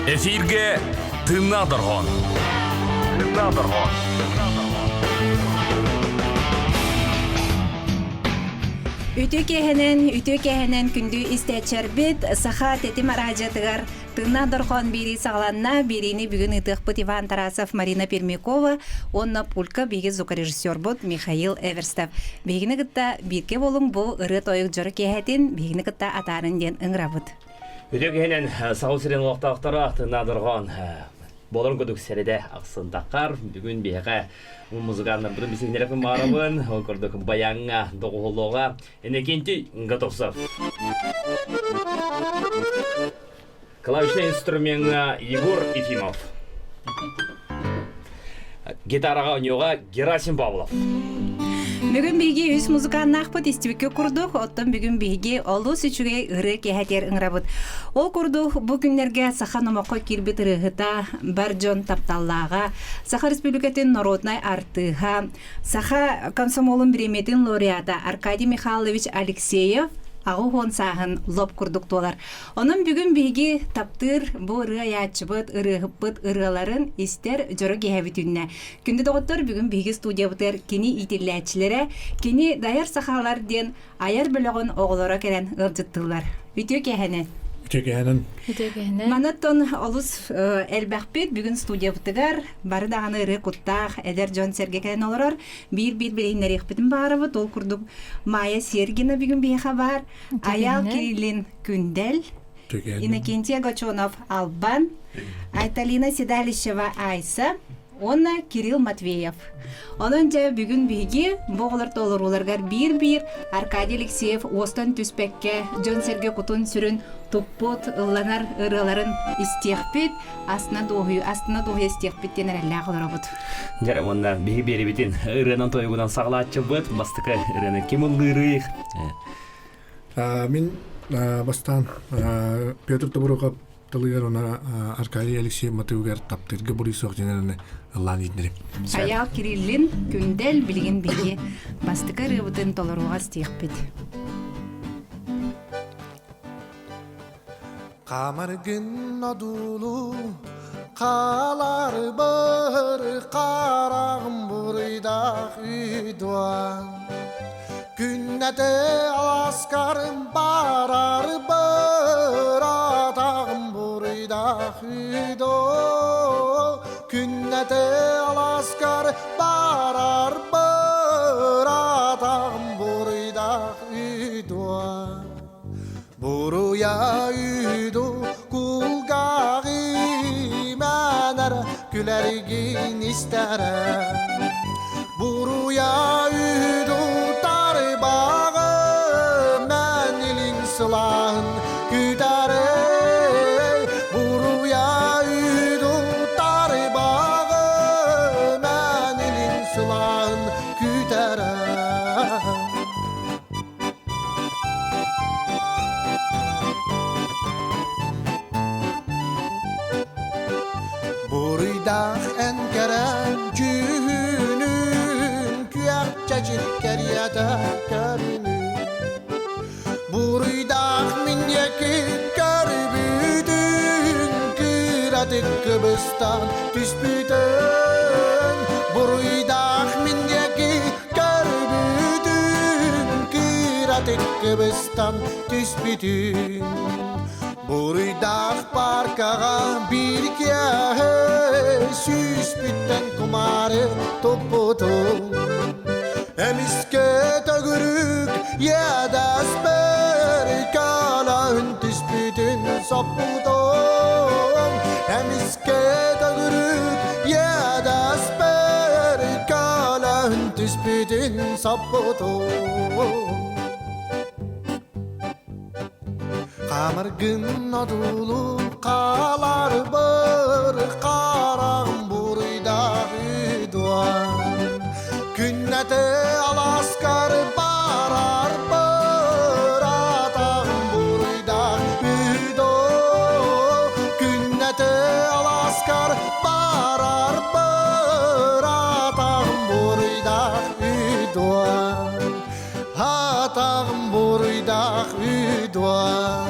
Эфирге тыңнадырғын. Үтө кэһэнэн күндү истечербит саха тетим аражатыгар тыңнадыргон бири сагаланна бирини бүгүн ытыхпыт Иван Тарасов, Марина Пермякова, онна пулька биги звукорежиссер бут Михаил Эверстов. Бигини гытта бирке болуң бу ыры тойук жоры кэһэтин бигини гытта атарын ден ыңрабыт. Үтө кэһэнэн сагыл сирен уктактара тыңнадыргон болон көдүк середе аксындакар бүгүн бияга музыкандар бир бисинерек марабын окордук баяңга догулога энекенти готовсов. Клавишный инструмент Егор Ефимов. Гитарага ойноога Герасим Павлов. Бүгүн биги үс музыканнахпыт истибикке курдук, оттон бүгүн биги олу сүчүгей ыры кэһэтер ыңрабыт. Ол курдук бу күннерге саха номокко кирбит ырыгыта, бар жон тапталлаага, Саха Республикатын народнай артыга, Саха комсомолун биреметин лауреата Аркадий Михайлович Алексеев агы хон сахын лоп курдук толар. Онун бүгүн биги таптыр бу ыры аячыбыт, ырыгыппыт ырыларын истер жору кэһэбитүннэ. Күндү доғыттар бүгүн биги студиябытыр кини итилләчилere, кини даяр сахалар ден аяр бөлөгөн оголора келен ыржыттылар. Үтө кэһэне. Манаттон олус элбәкпит бүгүн студиябытыгар бары даганы ыры куттах эдер жон серге келен олорор бир билиннер ихпитин барыбыт ол курдук Майя Сергина бүгүн бияха бар, Аял Кириллин Күндел, Иннокентия Гочонов Албан, Айталина Седалищева Айса, онна Кирилл Матвеев. Онон жа бүгүн биги боголор толоруларгар бир Аркадий Алексеев остон түспекке жон серге кутун сүрүн туппут ылланар ырыларын истехпит астына дохую истехпит денер аллахларабыт. Жара монна биги берибитин ырынын тойгунан сагалаачыбыт бастыкы ырыны ким ылдырыйх. Мен бастан Петр Тобуроков тылыгар она Аркадий Алексеев Матыугар таптырга бурисок женерне Аллан иднери. Аял Кириллин Күндел билген биги бастыкы ырыбытын толоруга стехпит. Камаргын адулу қалар бір қарағым бұрыдақ үйдуан Күннәті аласкарым барар бір атағым бұрыдақ үйду Күннәті аласкар барар бір атағым бұрыдақ үйдуан Buruya üdu kulgağı mənər gülərgin istərəm Buruya üdu tarbağı mən ilin silahın güdərəm Buruya üdu tarbağı mən ilin silahın güdərəm Buridaq enkerem cühünün Küyakçacık keriyata karını Buridaq min yekip karbüdün Kiratık kıbıstan tüspüdün Buridaq min yekip karbüdün Kiratık kıbıstan tüspüdün Buridaq parkaga bir kyahe süspitten kumarı topudum Emiske tagürük ya dasper kalahın tüspütün sapudum Emiske tagürük ya dasper kalahın tüspütün sapudum Qamargın adulu qalar bir qarağım buridaq üdvan Künnəti alaskar barar bir atağım buridaq üdu Künnəti alaskar barar bir atağım buridaq üdvan Atağım buridaq üdvan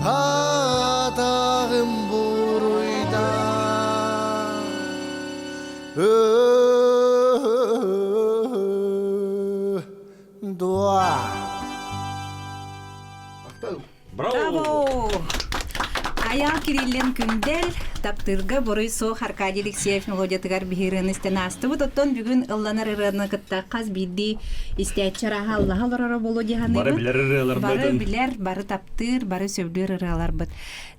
Atağım buridaq Браво! Аял Кириллен күндел таптырга борой соох Аркадий Алексеев мелодиятыгар бихирын истенастыбыт. Оттон бүгүн ылланар ырыны кытта каз бидди истечараха Аллаха лорора болу диханы. Бары билер ырылар Бары бадын. билер, бары таптыр, бары сөбдүр ырылар быт.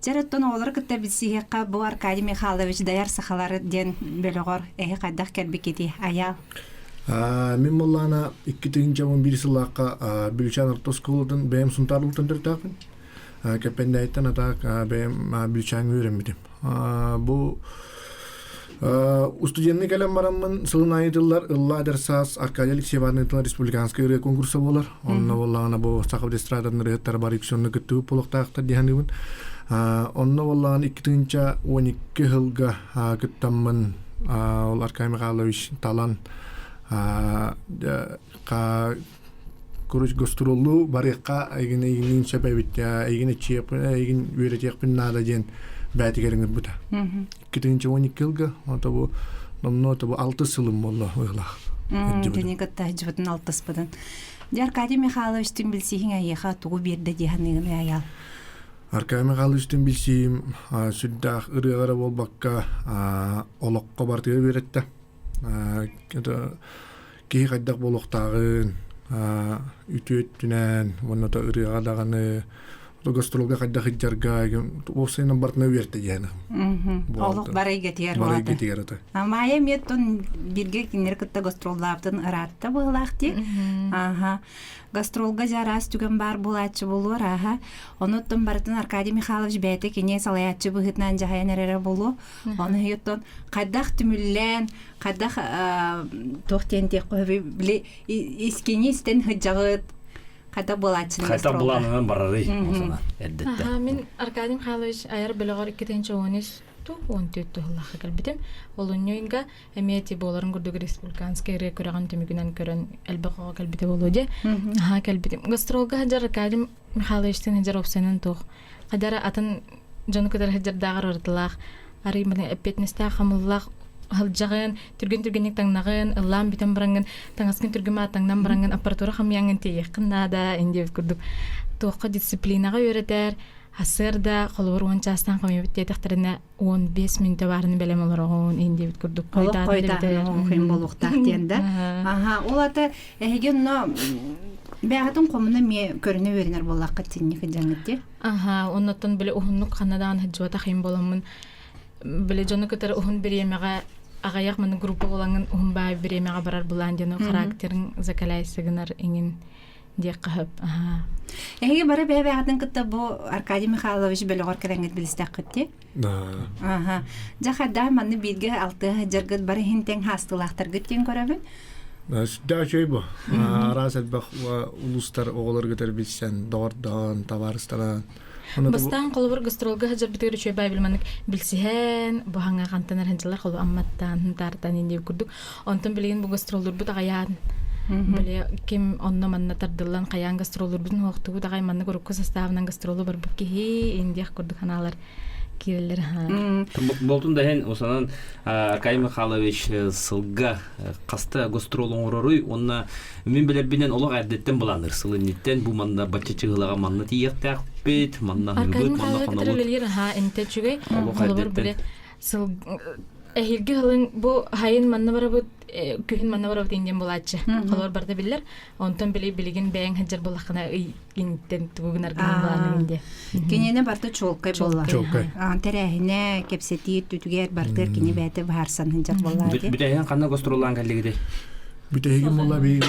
Жараттон олар кытта битсиһекка бу Аркадий Михайлович даяр сахалары ден бөлөгөр эхи кайдах келбикети аял. Мен моллана 2-11 сыллаққа Бүлчан Ортосколудан бәйім сұнтарлықтан түртақпын. Кәпендәйттен атақ бәйім Бүлчан өремедім. Бұл студентный кәлем барамын сылын айдылар ылла дәрсас Аркадий Алексеев Арнетла республиканская ыры конкурсы болар. Онна боллағына бұл сақып дестрадан ырыттар бар иксионны күттігі полықтақтар дегенігін. Онна боллағына 2-12 жылға күттамын ол Аркадий Михайлович талан Kuruş gosturullu barıqqa egin sebebit ya egin çiyip egin öğretecek bin nada diyen bätigerin buta. 2-12 yılga ota bu nomnota bu 6 sılım bollu ıhlaq. Тени кытта жыбытын алтыспыдын. Аркадий Михайловичтин билсиһиң аяха тугу берде диханын аял. Аркадий Михайловичтин билсиим сүддах ырыгара болбакка олоққа бартыгы беретте. Кей қайдақ болуқтағын, үтіөттінен, онната ырығадағаны, гастролга қайдақ иджарға, осыйынан бартына өверді дегені. Олық барай кетер болады. Барай кетер аты. Майя меттон бирге кинер кытта гастроллаптын ыратта бұғылақ де. Гастролга жарас түген бар булатчы болуыр, Оноттон бартын Аркадий Михайлович бәйті кене салаятчы бұғытнан жағайын әрері болу. Оны еттон қайдақ түміллән, қайдақ тоқтен тек қойбі біле ескені істен хыджағыт қайдақ булатчының Қайта гастролга. бұланынан барары. Әддетті. Мен Аркадий Михайлович аяр білігір 2-13 14 тұғылақы кәлбітім. Ол үннөйінға әметі боларын күрдігі республиканскай рей көріған түмігінен көрін әлбіқоға кәлбіті болу де. Кәлбітім. Гастролға хаджар Аркадий Михайловичтің хаджар опсайнын тұқ. Қадары атын жоны көтер хаджардағыр ұрдылақ. Ары білін әппетіністі қамылылақ. Халжағын, түрген-түргенек таңнағын, ыллам бітен бараңын, таңасқын түргіма таңнан бараңын, аппаратура қамияңын тейеққынна да, индеп күрдік. Тоққа дисциплинаға өретер, асырда, қолуыр 10 частан қамебет тетіқтеріне 15 минуты барын бәлем олар оғын индеп күрдік. Олық қойдағын оғын болуқтақ денді. Ол аты, әйген бәғатын қомына ме көріне өрінер болаққа теннекі жаңытте? Оннаттан білі ұғынлық қанадағын хаджуата қиын боламын. Білі жоны көтір ұғын біремеға ағаяқ мұны группа болаңын ұғын бай біремеға барар бұлан дену характерін закалайсығынар еңін дек қағып. Әйге бары бәғатын күтті бұл Аркадий Михайлович бөліғар кәрәңгет білістәк күтті? Жақадда манны бейдге алты жарғыт бары хентен хастылақтар күттен көрәбін? Сүдді әчөй бұл. Арас әлбәқ ұлыстар оғылар көтер білсен, доғырдан, таварыстаран. Бастан қолыбыр гастролга хаджар бітігір үшөй бай білманық білсіхен, бұхаңа қантанар ханжалар қолы амматтан, тартан ендеп күрдік. Онтан білген бұл гастроллар бұд ағаян. Біле кем онна манна тардылан қаян гастроллар бұдың оқтығы дағай манны көріккі составынан гастролы бар бұл кеге ендек күрдік ханалар керелер. Болтун дәһен осанан Аркадий Михайлович сылга каста гастролун уророй, онна мен билер бинен олог әдеттен буланыр. Сылыниттен бу манда баччыгылага манна тиектак бит, манна хырбыт, манна каналот. Интечүгей колобор биле сыл эхилге хылын бу хайын манна барабыт күһин манна барабыт инден булачы. Колор барда биллер, онтон биле билген бәң хаҗар булакына интен тугунар гынан инде. Кенене барты чолкай болла. Чолкай. Тәрәһенә кепсети түтүгәр бартыр кине бәте барсан хаҗар болла ди. Бүтәһен канна гастроллан кәллегеде. Бүтәһиге молла бей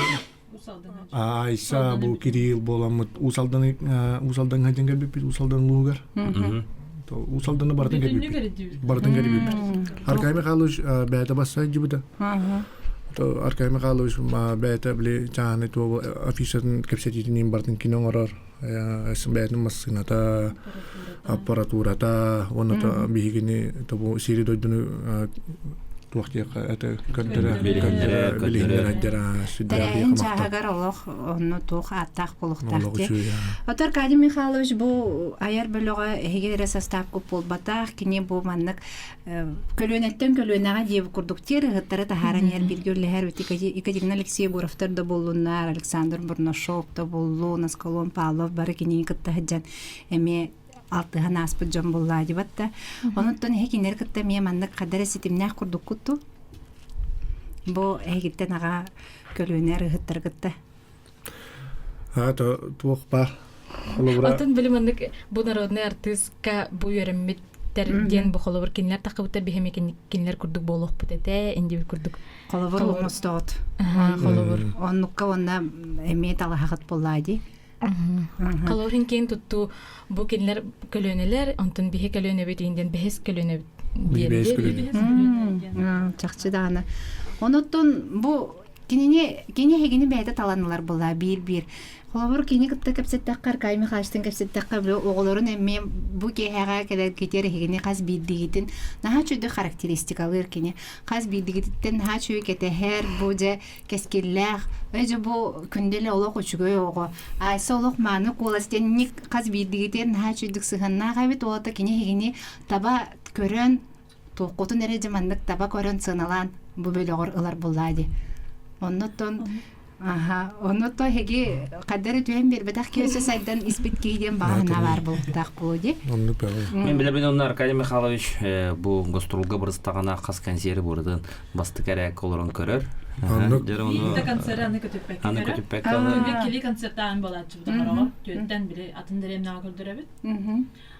Айса бұл Кирилл боламыт усалдан хаҗан кәлбеп усалдан лугар. Усалдан бартын кәлбеп. Бартын кәлбеп. Аркадий Михайлович бәте басса җибүдә. Аркадий Михайлович бәте биле чаны то офисерин кепсетитин бартын кино орар. Эсен бәтен массыната аппаратурата, оната бигини то бу сири дойдуну туохтия это көндөрө Билиңнерэ, билиңнерэ дера сүддер Тәрәйін мактап. жағагар олық, оны туқ аттақ болуқтақ Олығы те. чүй, я. Отар Аркадий Михайлович бу аяр бөлөға эгере состав көп болбатақ, кене бу маннык көлөнеттен көлөнага диеп курдуктер, гыттары тахаран яр биргөлләһәр Екатерина Алексей Буровтар да болунар, Александр Бурнашов да болу, Наскалон Павлов бары кене кытта хаджан эме алтыхан аспыт жон болла дибатта. Онуттан хекинер кытта ме маннык кадары ситимнах курдук кутту. Бу эгиттен ага көлөнер гыттар кытта. То туох бар. Холобра. Атын билимандык бу народный артистка бу йөрөммиттер диен бу холобур кинлер такыбыта бихеме кинлер курдук болук бутете инди бир курдук. Холобур умустот. Холобур. Оннукка онна эме талахат боллади. Холобурин кен тутту бу кинлер көлөнелер, онтон бихе көлөнө битинден бехес көлөнө Бибес диен. Чакчы даганы. Оноттон бу кинене хегини бәйдә таланылар була бир. Холобур кини кытта кепсеттәккар кайми хаштын кепсеттәккар бу оголорун эме бу кеһәгә кадәр китер хегини каз биддигитин. Наһа чөдө характеристикалар кини. Каз биддигиттен наһа чөй кете һәр бу же кескилләр. Өҗө бу күндәле олок учугы ого. Ай солок маны коластен ник каз биддигитен наһа чөдүк сыганна габит ота кини хегини таба көрөн тоқотун эреже мандык таба көрөн сыналан бу бөлөгөр ылар буллады. Оннотон оннотон хеги кадары түен бербетак көөсө сайдан испит кейден баана бар бултак булди. Онну пе. Мен билебин онна Аркадий Михайлович бу гастролга барыстагана кас консерви бурдан басты керек олорун көрөр. Инде концераны көтөппек. Аны көтөппек. Аны кили концерттан болат чыгды карага. Төттен бире атын деремнага көрдөрөбүт.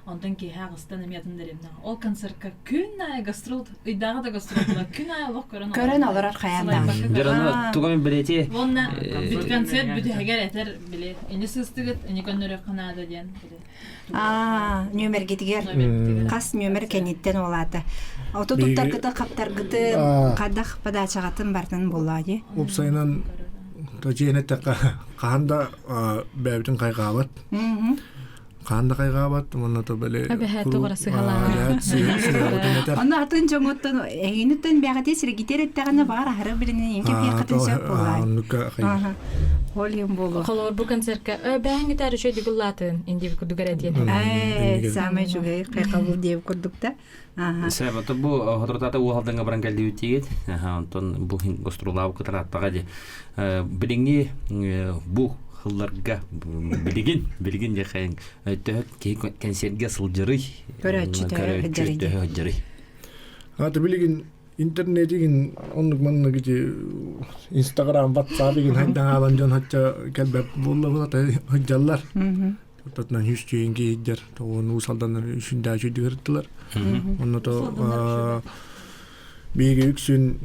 Ондан ки хагыстан эми атын деремнага. Ол концертка күн ай гастрол, ыйдагы да гастрол була. Күн ай алып көрөн. Көрөн алар хаянда. Жараны туган билети. Онна бит концерт бүтөгөр этер биле. Эни сыстыгыт, эни көннөрө канада ден. Нөмер гитигер. Кас нөмер кенеттен олаты. Ото туттар кыта каптар кыты кадах падачагатын бартын булады. Опсайнан таженеттека канда бәбитин кайгабат. Канда кайгабат, мына то беле. Абе туграсы хала. Аны атын жоңоттон эгинеттен бягате сиргитереттегене бар ахыры билинен энке бияқатын сөп булады. Олим болу. Холобур бу концертка бәңги тарышы дигуллатын инди бир курдук эретен. Самай жүгей кайкабыл деп курдукта. Себеби бу хотортата уалданга баран келди үтигет. Антон бу гастролабы кытараттага ди. Билиңни бу хылларга билигин же хайын төһөк концертге сылжырый. Көрөчү. Аты билигин интернетигин оннук манна гити Instagram, WhatsApp гин хайдан алан жон хача келбеп болла хаджаллар. Татнан хүчтеңги идер. Тоон усалдан үшүндө жүдүртүлөр. Онно то биги үксүн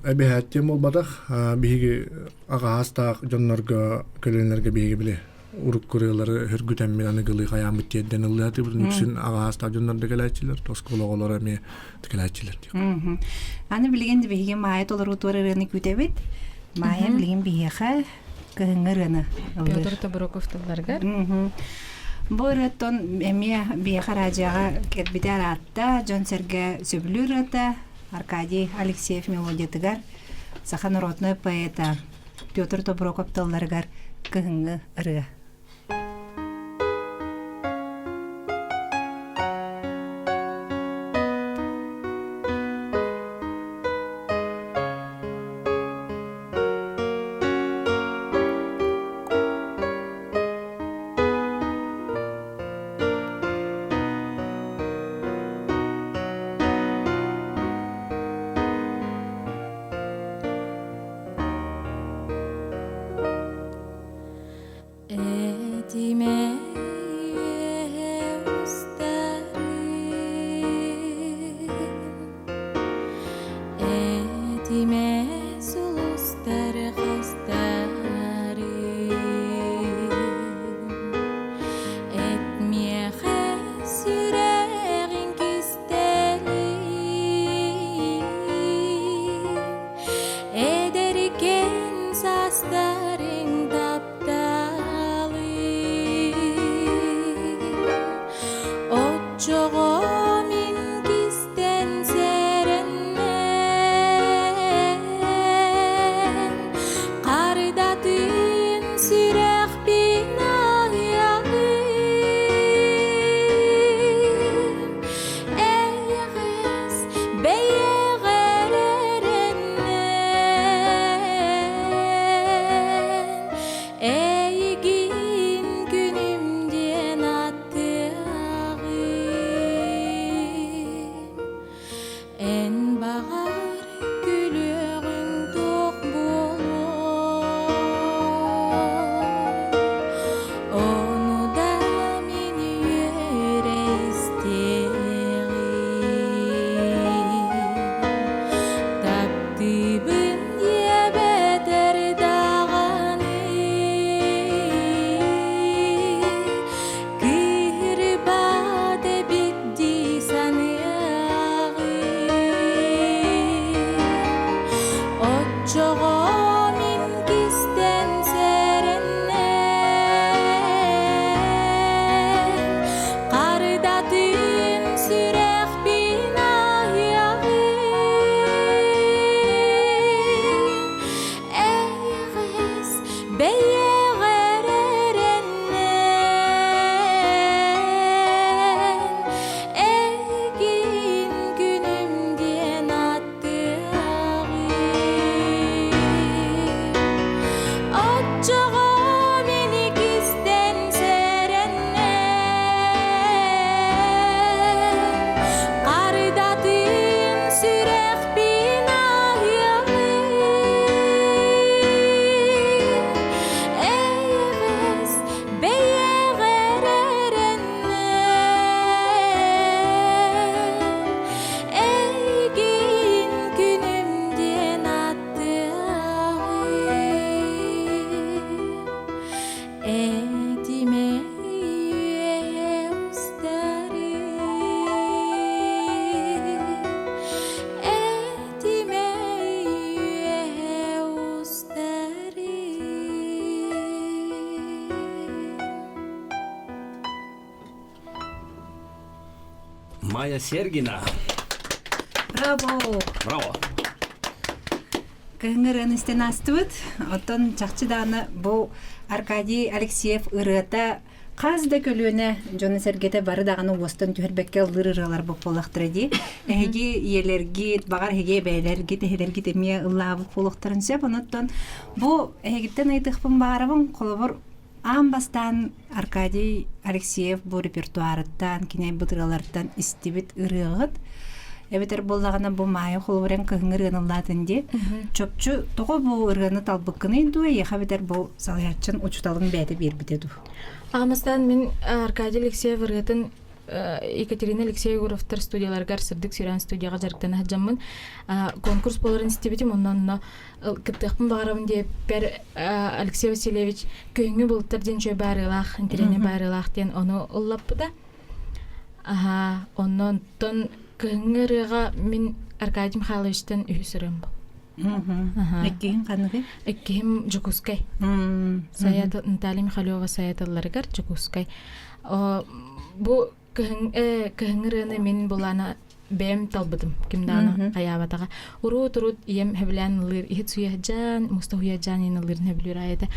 эбехаттем болбадак биги агастак жоннорго көлөнөргө биги биле урук көрөлөр хөргүтен менен аны каямыт теден ылаты бир үксүн агастак жоннордо келечилер тоскологолор эми келечилер. Аны билгенде биги майт олор утурырыны күтөбөт. Майя билген бияха кынгырыны. Петр Таброков талдарга. Боротон эме бияха радиога кетбитер атта Жон Серге Сөблүрата Аркадий Алексеев мелодиятыгар саха народной поэта Петр Таброков талдаргар кынгы ыры. sürek bina Eğes beyeğer erennen Egin günüm diyen attı Atçağa beni kisten serennen Qardatın sürek bina Eğes beyeğer erennen Egin günüm diyen attı Etime ustari Etime ustari Майя Сергина. Браво. Браво. Кыһыңырын истен астыбыт. Оттон чакчыдааны бу Аркадий Алексеев ырыата казда көлүнө Жона Сергете бары даганы уостон түһөрбекке ылырыралар болуктар ди. Эги иелерги багар хеге бейлерги техелерги темие ыллабы болуктарын сөп оноттон бу эгиттен айтыхпын баарабын колобор амбастан Аркадий Алексеев бу репертуарыттан кине бытыралардан истибит ырыгыт. Эбетер боллагана бу майы холборен кыһыңырын ыллатын ди. Чөпчү того бу ырганы талбыккыны инду яха бетер бу салаячын учуталын бәте бирбитеду. Амастан мен Аркадий Алексеев ыргатын Екатерина Алексеевровтар студияларга сырдык сүйрән студияга жарыктан хаҗаммын. Конкурс боларын истебитим, оннан кыттыкпын багарабын деп бер Алексей Васильевич көңү бултыр ден жö барылах, интерене барылах ден оны уллаппы да. Оннан тон көңүрыга мен Аркадий Михайловичтен үйсүрөм бу. Эккин каныгы? Экким Жукускай. Саят Наталья Михайлова саяталларгар Жукускай. Бу көңүрыны мен булана бем талбытым кимданы каябатага урут ием хеблен лыр ихит суяжан мустахуяжан инлырны хеблюрайда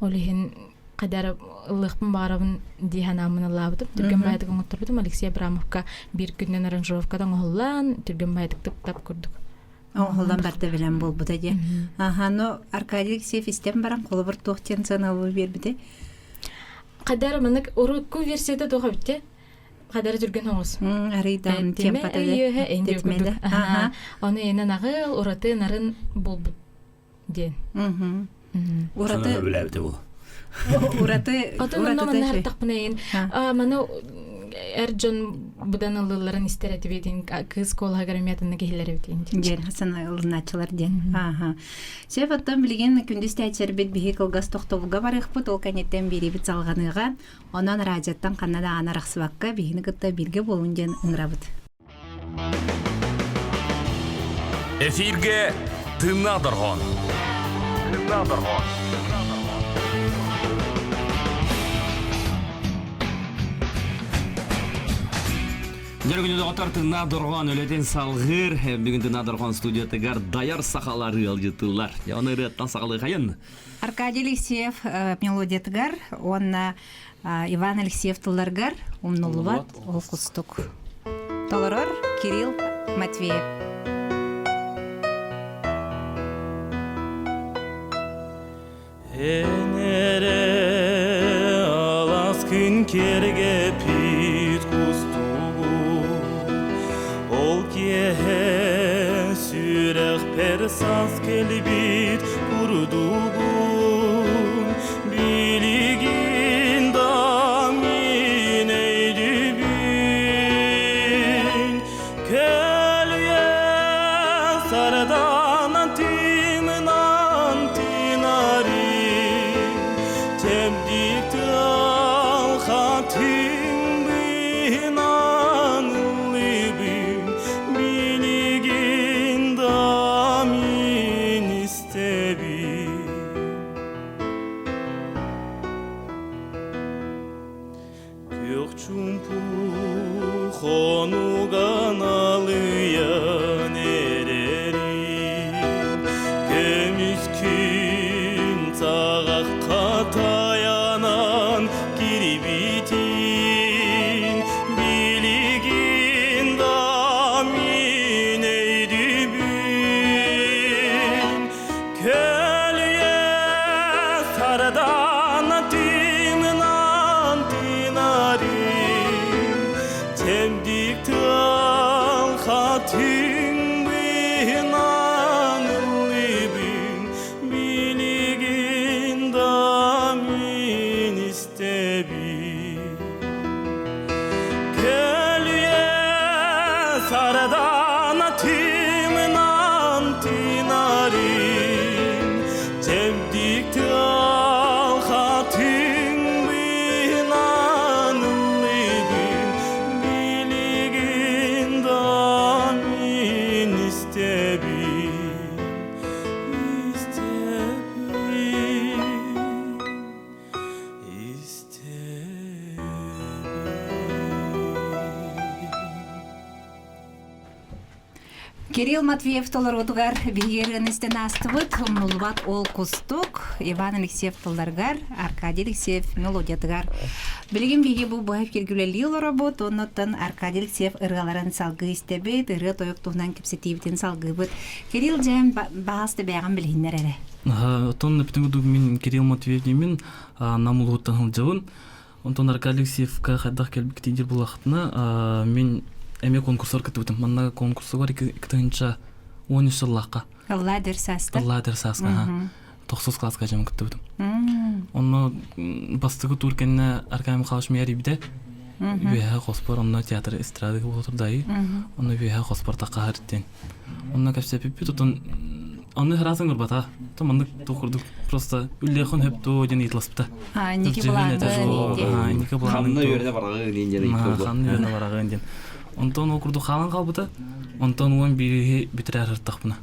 олихин кадар лыхпын барабын диханамын лабытып түрген байдык оңоттурбутум Алексей Абрамовка бир күннен аранжировкадан оголлан түрген байдык тап курдук. Оголлан барда белен болбута ди. Но Аркадий Алексеев истем баран колобур тохтен саналуу бербиде. Кадар мынык урукку версияда тохабитте. Кадар жүрген оңыз. Арыйдан темпатады. Тетмеде. Оны енен агыл ураты нарын болбут ден. Ураты Үләбде бу. ураты Отын мана хартакпынайын. Мана Эрджон будан алыларын истерет бедин кыз кол хагараметаны кехилери бедин. Ден Хасан ылыначылар ден. Сеп оттон билген күндүз тәчер бит бихи кылгас токтолуга барыхпыт ол канеттен бири бит салганыга, онон радиоттан канада ана рахсыбакка бихини кытта бирге болун ден ыңрабыт. Эфирге тыннадыргон. Дөргүнү отар тыннадыргон өлөтен салгыр бүгүн тыннадыргон студиятыгар даяр сахалары алжытылар. Яны реттан сагалы кайын. Аркадий Алексеев мелодиятыгар, онна Иван Алексеев тылларгар умнулубат ол кустук. Толорор Кирилл Матвеев. Enere alas gün kerge pit kustugu Ol kiye sürek persas kelbit kurdugu Biligin damin eydibin Kölye sardan antimin antinari Temdik al hatim binan libin Biligin damin istebin хонуган алыян эрерин көмүс күн цагакка таянан кирбитин билигин да мен өйдүбүн көлүе сардан тимнан тинарин темдик тал хатин бинан либин билигин да мен истебин көлүе сардан тимнан тинарин темдик тал хатин бинан либин билигин да мен истебин Кирилл Матвеев толар отугар бигеренистен астыбыт мулбат ол кустук Иван Алексеев толаргар Аркадий Алексеев мелодиятыгар билген биге бу байып киргүлели работ оннотан Аркадий Алексеев ыргаларын салгы истебет ыры тоюктугунан кепсетибитин салгыбыт Кирилл жайын багасты бяган билгиннер эре Отон питингуду мен Кирилл Матвеев мен намулуттан хылжабын онтон Аркадий Алексеевка хайдах келбик тидир булактына мен эме конкурсор кетибитим. Манна конкурсы бар 2010 жыллакка. Ладер саста. Ладер саска. 9 класска жам кетибитим. Онно бастыгы туркенне Аркадий Михайлович Миярибиде. Веха хоспор онно театр эстрады отурдай. Онно веха хоспор такарттен. Онно капсепипи тутун Анны харасан горбата. То мандык токурдук просто үллехон хепту жана итласпта. Ники буланды. Ники буланды. Ханны өрне барагы ден Ханны өрне барагы ден. Онтон окурду халан калбыта. Онтон он бири битерер тахпына.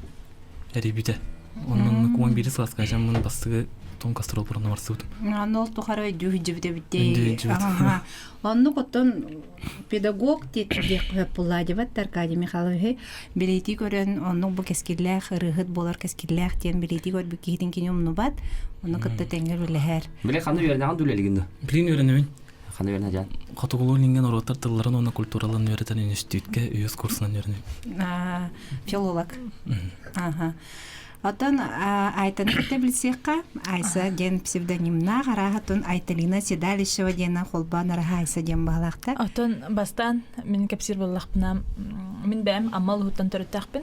Эри бите. Оннун кон бири класска жамын бастыгы тон кастрол бурна барсыбыт. Анол тухарай дүйжүбүдө битте. Онну коттон педагог тетиде кыпыла дебат Аркадий Михайлович билети көрөн онну бу кескиллэх рыгыт болар кескиллэх тен билети көр бикетин кинемну бат. Онну кытта тенгер билер. Биле ханны өрнөгөн дүлелигинде. Билин өрөнөмүн. Ханны өрнө жан. Катыгулуу линген ороттар тылларын оны культуралын өйрөтөн институтка өз курсунан өрөнөм. Филолог. Ага. Отон айтан билсекка Айса ген псевдонимна гарахатун Айталина Седалишева дена холбан Айса ден балакта. Отон бастан мен кепсир боллакпына мен бәм аммал хуттан төрөттакпын.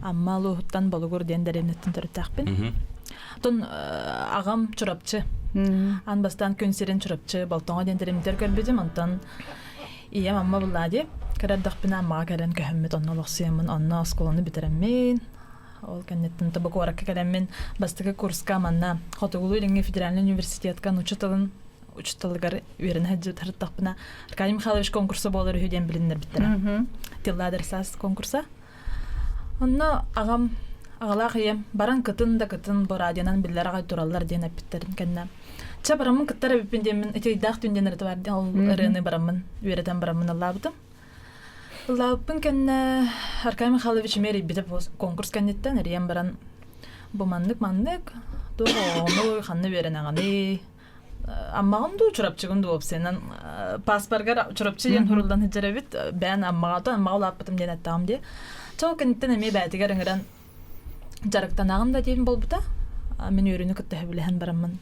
Аммал хуттан болгор ден деренеттен төрөттакпын. Отон агам чурапчы. Ан бастан көнсерен чурапчы балтоңа ден деремтер көрбөдүм. Онтон иям амма буллади. Карадакпына амма каран көһөммөт оннолоксуямын. Онно осколону битереммен. Ол кеннеттен табакоракка келеммен бастыгы курска манна Хотогулу Ленге федеральный университетка учталыгар верен хаджы тартакпына Аркадий Михайлович конкурсы болор хүден билиннер биттер. Тилладер сас конкурса. Онно агам агалак ем баран кытын бо радионан биллер агай тураллар ден апиттерин кенна. Чабарамын кыттар бипендемин этейдак түнденер бар ал рыны барамын веретен барамын аллабытым. Лапын кенне Аркадий Михайлович мери бите конкурс кеннеттен эриен баран бу мандык доо ханны берен аганы аммагынду чурапчыгынду опсенен паспоргар чурапчы ден хурулдан хижеребит бен аммагата аммаглаппытым ден аттам де чоо кеннеттен эме бәтигер ыңыран жарыктанагында дейм болбута мен өрүнү кытта билен барамын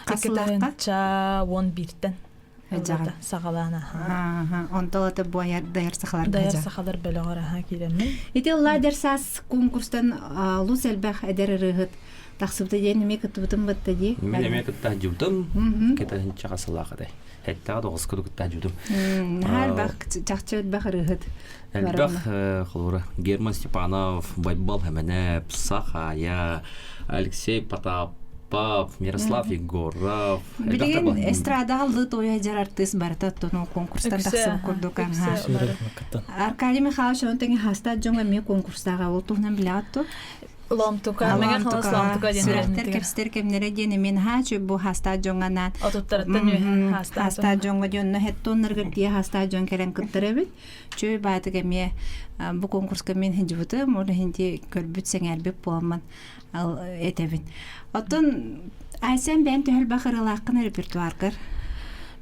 касылакка 11тен сагалана. Онтолаты буяр даяр сахалар. Даяр сахалар белогара киремин. Ите ладер сас конкурстан луселбах эдер рыгыт. Таксыбты ден эме кытыбытым бытты ди. Мен эме кытта жудум. Кетен чагасылакыдай. Хетта 9 кытта жудум. Нар бак чакчы бак рыгыт. Элбах холора Герман Степанов, Байбал Хаменеп, Сахая, Алексей Потап Мирослав Егоров. Билген эстрада алды тоя жар артист барта тоно конкурстан таксым курдук анга. Аркадий Михайлович онтен хаста жонга ме конкурстага олтугнан билатты. Ломтука, мега ханас ломтука Сүрәхтер дендерен. кепстер кемнере дені мен хачы бу хаста жоңанан. Отуттарыттан үе хаста. Хаста жоңга жонно хеттоннаргар дия хаста жон келен кыттырабыт. Чөй баатыга ме бу конкурска мен хинжибуты, морда хинди көрбүт сеңербеп болман ал этебин. Оттон Айсен бен төхөл бахырылаққын репертуаргар.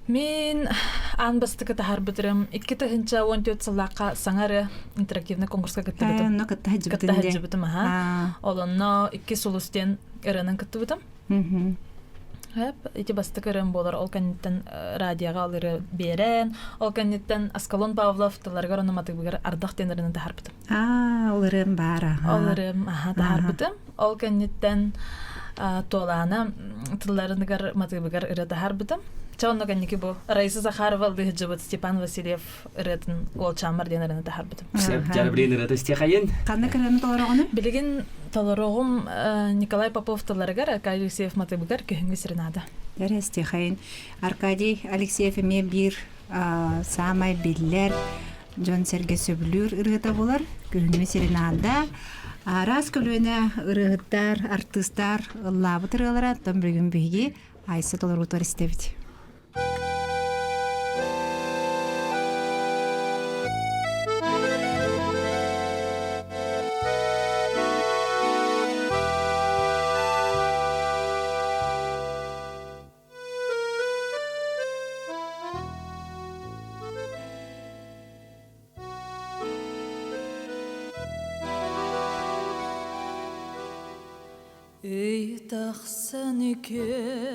Мен анбастыка тахар битирем. 2-нче 14 сыллакка саңары интерактивный конкурска кыттыбытым. Ну кытта Кытта хажыбытын де. хаджыбытым, аха. Олонно 2 сулустен ырынын кыттыбытым. Хеп, ити бастыкырым болар. Ол канниттен радиоға алыры берен. Ол канниттен Аскалон Павлов тыларгар ономатык бігер ардақ тенерінен тахар бітім. Олырым бара. Олырым, тахар бітім. Ол канниттен Толана тыларыныгар матыбыгар ыры тахар бітім. Чаунно канники бу. Раиса Захарова алды жыбыт Степан Васильев ырытын ол чамар денерінен тахар бітім. Жары білейін ұрады стехайын. Қанды кіріні толарағыны? Билигин таларогум Николай Попов таларгар Аркадий Алексеев матыбыгар көһүнгө сиренада. Дәресте қайын. Аркадий Алексеев еме бір самай биллер Джон Серге Сөбілер ұрыта болар. Көхінме серенада. Арас көлөне ұрыттар, артыстар лабы тұрғалара. Тон бүгін бүйге айсы толар ұтар істебіді. Ey taqsani köktüğe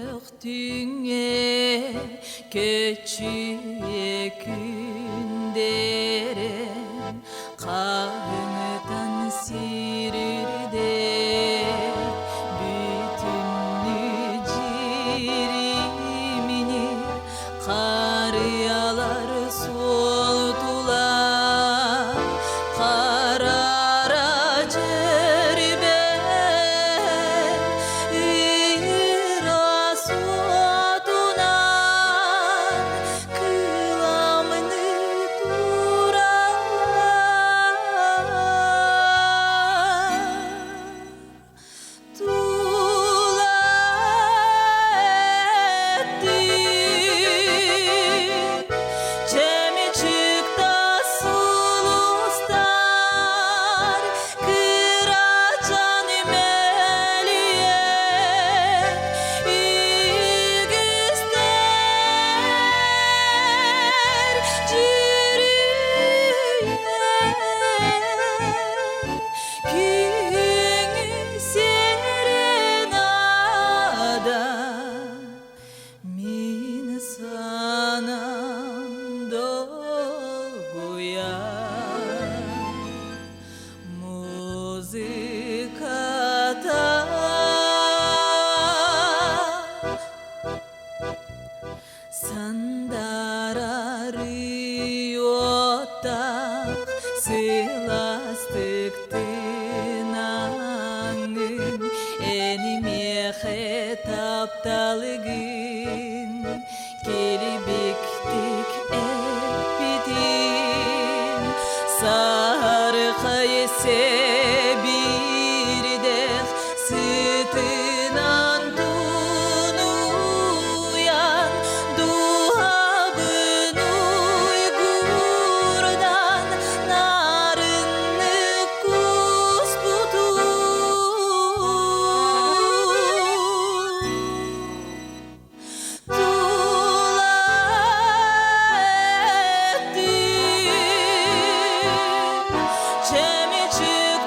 keçiye künderen Qarınıdan sirirde bütünlü cirimini Qariyalar soldular Qarara cerbe Taptalığın kelebektik epitin sarıkayı bir deh sıtınan tunuyan duhabın uygurdan narınlı kusputun Çemi çık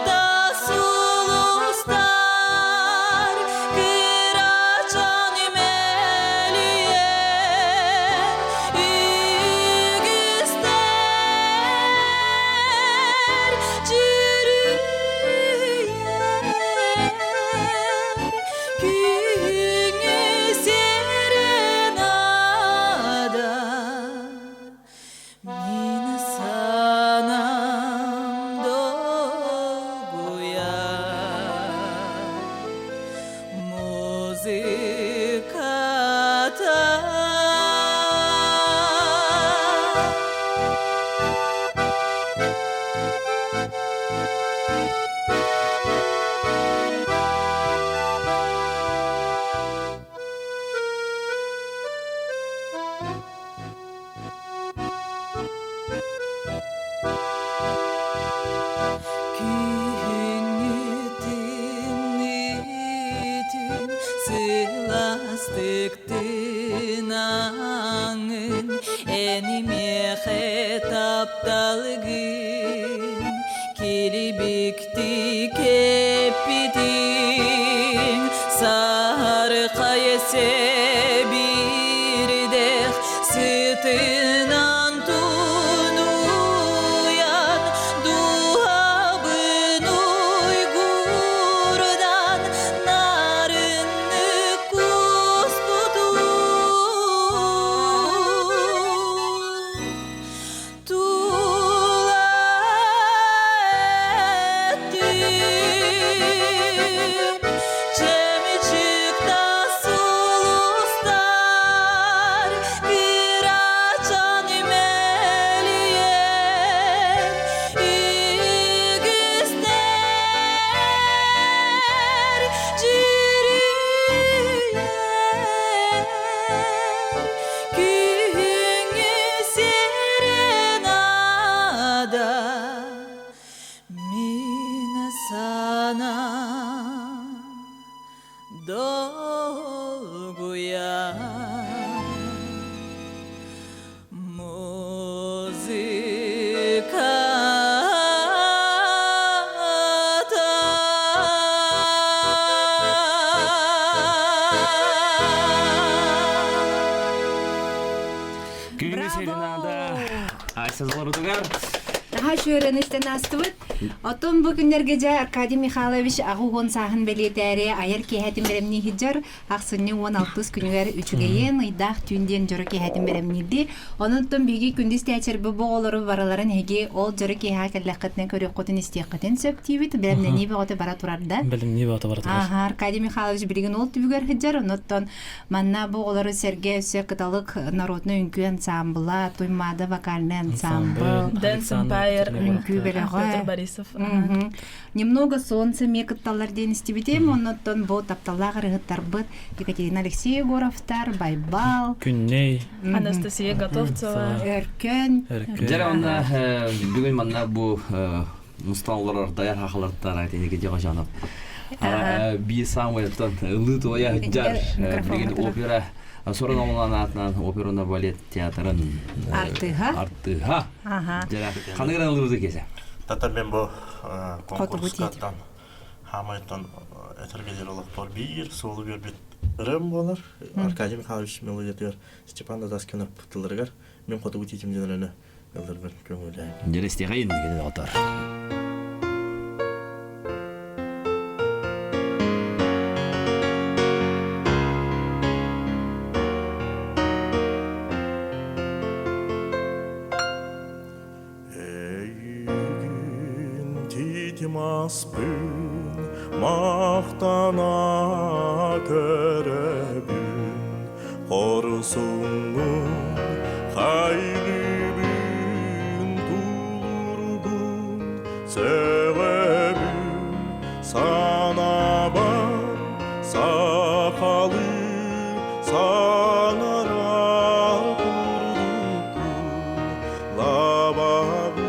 Küngütün sılastıktın ağın enime hetaptalgın kiribikti kepitin sarka yese bir deh sıtınan tunuyan duhabın uygurdan narını kusputun tula ettim Çemicikta sulustar bir açan imeliye İgizler ciriye Kühüngü serenada Mine sana dolguya Muzika Күңі серенада. Айсыз ғырдығар. Daha şöğrenisten astıbıt. Otom bu günlerge ja Arkadiy Mikhailovich ağuğun sahın belirteri ayar kehatim beremni hijjar aqsınni 16 günüger 3'geyen iydaq tünden jora kehatim beremnidi. Onunton bigi gündüz teacher bu boğolları varaların hege ol jora keha kellaqatne körü qotun istiqatin söptibit beremne ni boğota bara turarda. Bilim ne bata barata. Aha Arkadiy Mikhailovich bilgin ol tübüger hijjar onunton manna boğolları serge üse kıtalık narodnu ünkü ansambla tuymada vokalny ansambl. Dance Empire Үңкүү беле Петр Борисов. Немного солнца мекытталар ден истибитем, оннотон бу тапталлар гыттарбыт Екатерина Алексеевгоровтар, Байбал, Күнней. Анастасия Готовцева. Өркөн. Жара онда бүгін манна бұл мұстанлар даяр хақыларттар айтынеге жаға жанып. Bir самыйттан ылы тоя жар деген опера Sorun olan atnan operona balet teatrın Артыга. Жара қанығыран ылыбызы кесе? Тата мен бұл Қоты конкурскаттан хамайттан этергедер олықтар бейір, солы бербет ырым болар. Аркадий Михайлович мелодиятыр, Степан Дадаскина пұттылырғар. Мен қоты бұтетім денеріні ылдыр бір көңілдейм. Жара істеға енді кеді отар. Титимаспын мақтана көрөбүн Орусуңун хайрыбын тулургун Себебин сана бар сакалы санара турдукун Лабагын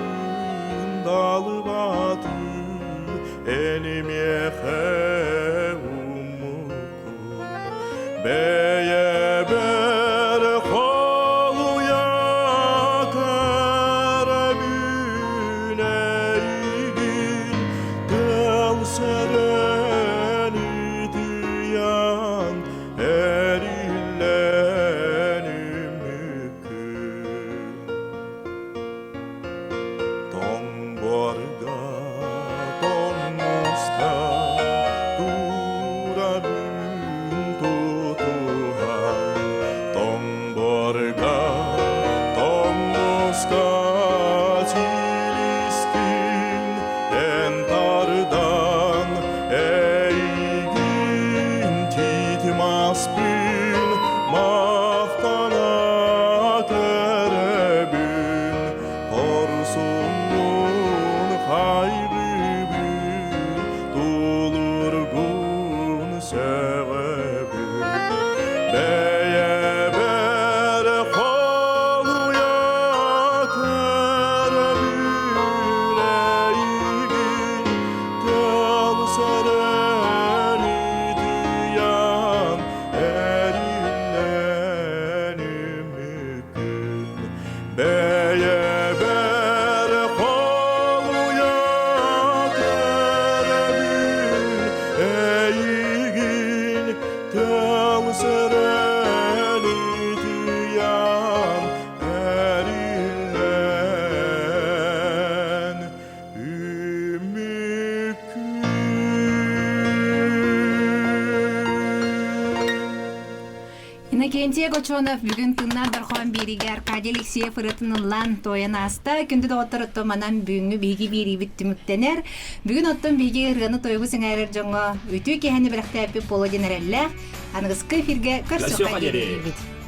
далбаты Elime xevumuku Beye ber koluya Karabüne ilgin Del sereni diyan Erillenim mükün Don borga Beye ber koluya Лаврентия Гочонов бүгін тыңнадыр хон бириге Аркадий Алексеев ырытынылан тоян аста күнді де отыр оттоманан бүгінгі биги бири биттіміктенер. Бүгін оттом биги ырғаны тойгу сыңайрыр жоңға өтүй кехені біріқті әпіп болу денер әлі. Анығысқы эфирге көрсі Көрсі қайдері қайдері. бейбіт.